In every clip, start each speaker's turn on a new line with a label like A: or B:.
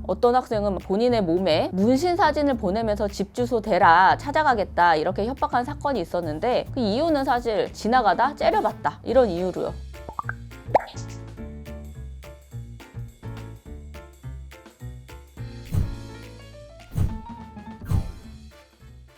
A: 어떤 학생은 본인의 몸에 문신 사진을 보내면서 집 주소 대라 찾아가겠다 이렇게 협박한 사건이 있었는데 그 이유는 사실 지나가다 째려봤다 이런 이유로요.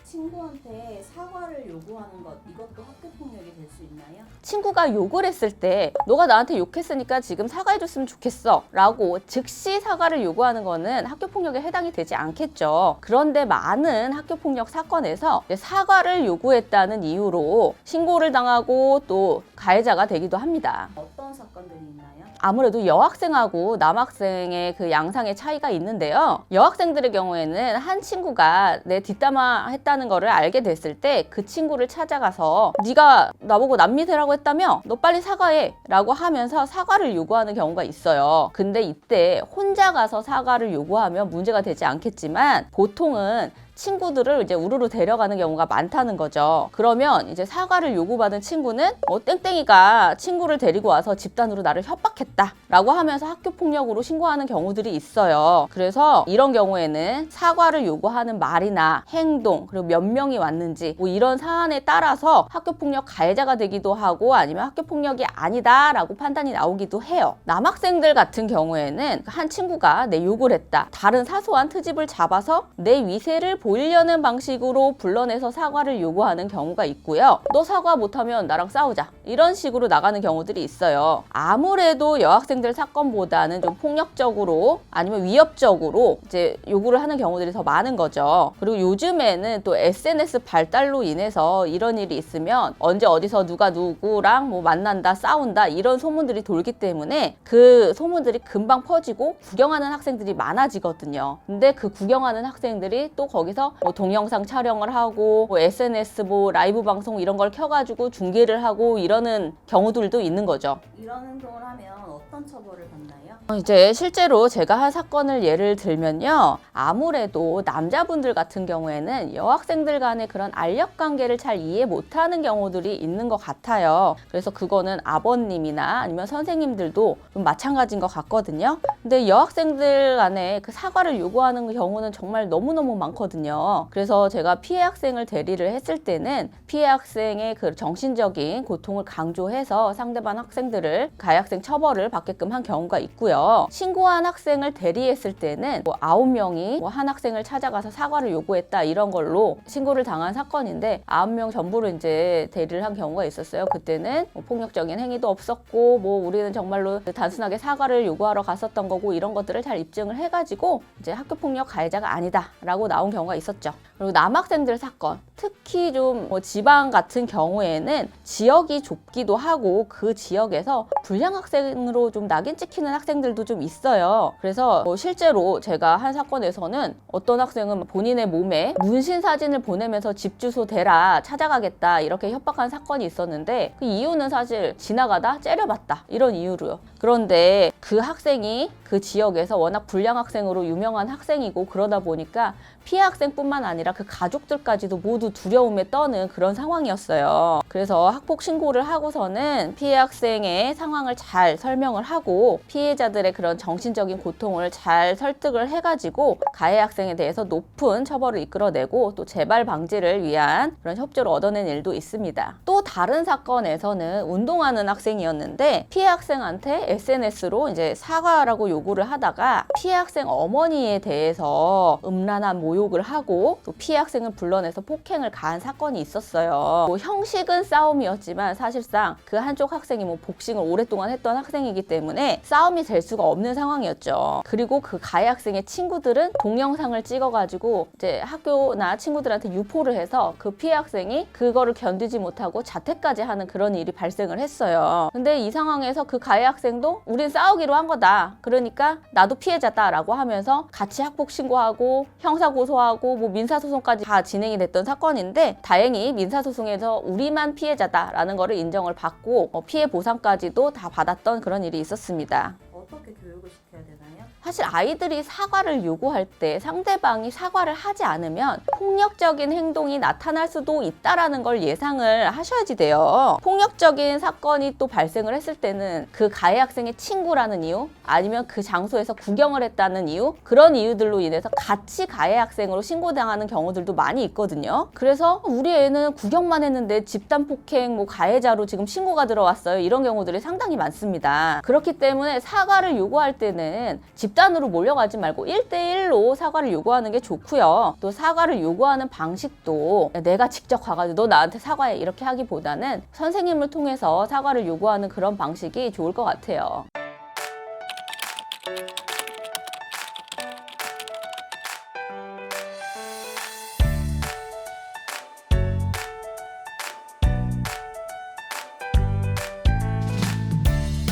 B: 친구한테 사과를 요구하는 것, 이것도 학교 폭력이 될 수 있나요?
A: 친구가 욕을 했을 때 너가 나한테 욕했으니까 지금 사과해줬으면 좋겠어 라고 즉시 사과를 요구하는 거는 학교폭력에 해당이 되지 않겠죠. 그런데 많은 학교폭력 사건에서 사과를 요구했다는 이유로 신고를 당하고 또 가해자가 되기도 합니다.
B: 어떤 사건들이 있나요?
A: 아무래도 여학생하고 남학생의 그 양상의 차이가 있는데요. 여학생들의 경우에는 한 친구가 내 뒷담화 했다는 거를 알게 됐을 때 그 친구를 찾아가서 네가 나보고 남미세라고 했다며? 너 빨리 사과해 라고 하면서 사과를 요구하는 경우가 있어요. 근데 이때 혼자 가서 사과를 요구하면 문제가 되지 않겠지만 보통은 친구들을 이제 우르르 데려가는 경우가 많다는 거죠. 그러면 이제 사과를 요구받은 친구는 땡땡이가 친구를 데리고 와서 집단으로 나를 협박했다 라고 하면서 학교폭력으로 신고하는 경우들이 있어요. 그래서 이런 경우에는 사과를 요구하는 말이나 행동 그리고 몇 명이 왔는지 뭐 이런 사안에 따라서 학교폭력 가해자가 되기도 하고 아니면 학교폭력이 아니다 라고 판단이 나오기도 해요. 남학생들 같은 경우에는 한 친구가 내 욕을 했다. 다른 사소한 트집을 잡아서 내 위세를 보이려는 방식으로 불러내서 사과를 요구하는 경우가 있고요. 너 사과 못하면 나랑 싸우자. 이런 식으로 나가는 경우들이 있어요. 아무래도 여학생들 사건보다는 좀 폭력적으로 아니면 위협적으로 이제 요구를 하는 경우들이 더 많은 거죠. 그리고 요즘에는 또 SNS 발달로 인해서 이런 일이 있으면 언제 어디서 누가 누구랑 뭐 만난다, 싸운다 이런 소문들이 돌기 때문에 그 소문들이 금방 퍼지고 구경하는 학생들이 많아지거든요. 근데 그 구경하는 학생들이 또 거기서 뭐 동영상 촬영을 하고 뭐 SNS 뭐 라이브 방송 이런 걸 켜가지고 중계를 하고 이러는 경우들도 있는 거죠.
B: 이런 행동을 하면 어떤 처벌을 받나요?
A: 이제 실제로 제가 한 사건을 예를 들면요. 아무래도 남자분들 같은 경우에는 여학생들 간의 그런 알력 관계를 잘 이해 못하는 경우들이 있는 것 같아요. 그래서 그거는 아버님이나 아니면 선생님들도 좀 마찬가지인 것 같거든요. 근데 여학생들 간에 그 사과를 요구하는 경우는 정말 너무너무 많거든요. 그래서 제가 피해 학생을 대리를 했을 때는 피해 학생의 그 정신적인 고통을 강조해서 상대방 학생들을 가해 학생 처벌을 받게끔 한 경우가 있고요. 신고한 학생을 대리했을 때는 뭐 9명이 뭐 한 학생을 찾아가서 사과를 요구했다 이런 걸로 신고를 당한 사건인데 9명 전부를 이제 대리를 한 경우가 있었어요. 그때는 뭐 폭력적인 행위도 없었고 뭐 우리는 정말로 단순하게 사과를 요구하러 갔었던 거고 이런 것들을 잘 입증을 해가지고 이제 학교폭력 가해자가 아니다라고 나온 경우가 있었죠. 그리고 남학생들 사건, 특히 좀 뭐 지방 같은 경우에는 지역이 좁기도 하고 그 지역에서 불량 학생으로 좀 낙인 찍히는 학생들도 좀 있어요. 그래서 뭐 실제로 제가 한 사건에서는 어떤 학생은 본인의 몸에 문신 사진을 보내면서 집 주소 대라 찾아가겠다 이렇게 협박한 사건이 있었는데 그 이유는 사실 지나가다 째려봤다 이런 이유로요. 그런데 그 학생이 그 지역에서 워낙 불량 학생으로 유명한 학생이고 그러다 보니까 피해 학생뿐만 아니라 그 가족들까지도 모두 두려움에 떠는 그런 상황이었어요. 그래서 학폭 신고를 하고서는 피해 학생의 상황을 잘 설명을 하고 피해자들의 그런 정신적인 고통을 잘 설득을 해가지고 가해 학생에 대해서 높은 처벌을 이끌어내고 또 재발 방지를 위한 그런 협조를 얻어낸 일도 있습니다. 또 다른 사건에서는 운동하는 학생이었는데 피해 학생한테 SNS로 이제 사과라고 요구를 하다가 피해 학생 어머니에 대해서 음란한 모욕을 하고 또 피해 학생을 불러내서 폭행을 가한 사건이 있었어요. 뭐 형식은 싸움이었지만 사실상 그 한쪽 학생이 뭐 복싱을 오랫동안 했던 학생이기 때문에 싸움이 될 수가 없는 상황이었죠. 그리고 그 가해 학생의 친구들은 동영상을 찍어가지고 이제 학교나 친구들한테 유포를 해서 그 피해 학생이 그거를 견디지 못하고 자퇴까지 하는 그런 일이 발생을 했어요. 근데 이 상황에서 그 가해 학생도 우린 싸우기로 한 거다. 그러니까 나도 피해자다라고 하면서 같이 학폭 신고하고 형사고소하고 뭐 민사소송까지 다 진행이 됐던 사건인데 다행히 민사소송에서 우리만 피해자다라는 거를 인정을 받고 피해 보상까지도 다 받았던 그런 일이 있었습니다.
B: 어떻게 교육을 시켜야 되나요?
A: 사실 아이들이 사과를 요구할 때 상대방이 사과를 하지 않으면 폭력적인 행동이 나타날 수도 있다라는 걸 예상을 하셔야지 돼요. 폭력적인 사건이 또 발생을 했을 때는 그 가해 학생의 친구라는 이유, 아니면 그 장소에서 구경을 했다는 이유, 그런 이유들로 인해서 같이 가해 학생으로 신고당하는 경우들도 많이 있거든요. 그래서 우리 애는 구경만 했는데 집단 폭행 가해자로 지금 신고가 들어왔어요. 이런 경우들이 상당히 많습니다. 그렇기 때문에 사과를 요구할 때는 집단으로 몰려가지 말고 1대1로 사과를 요구하는 게 좋고요. 또 사과를 요구하는 방식도 내가 직접 가가지고 너 나한테 사과해 이렇게 하기보다는 선생님을 통해서 사과를 요구하는 그런 방식이 좋을 것 같아요.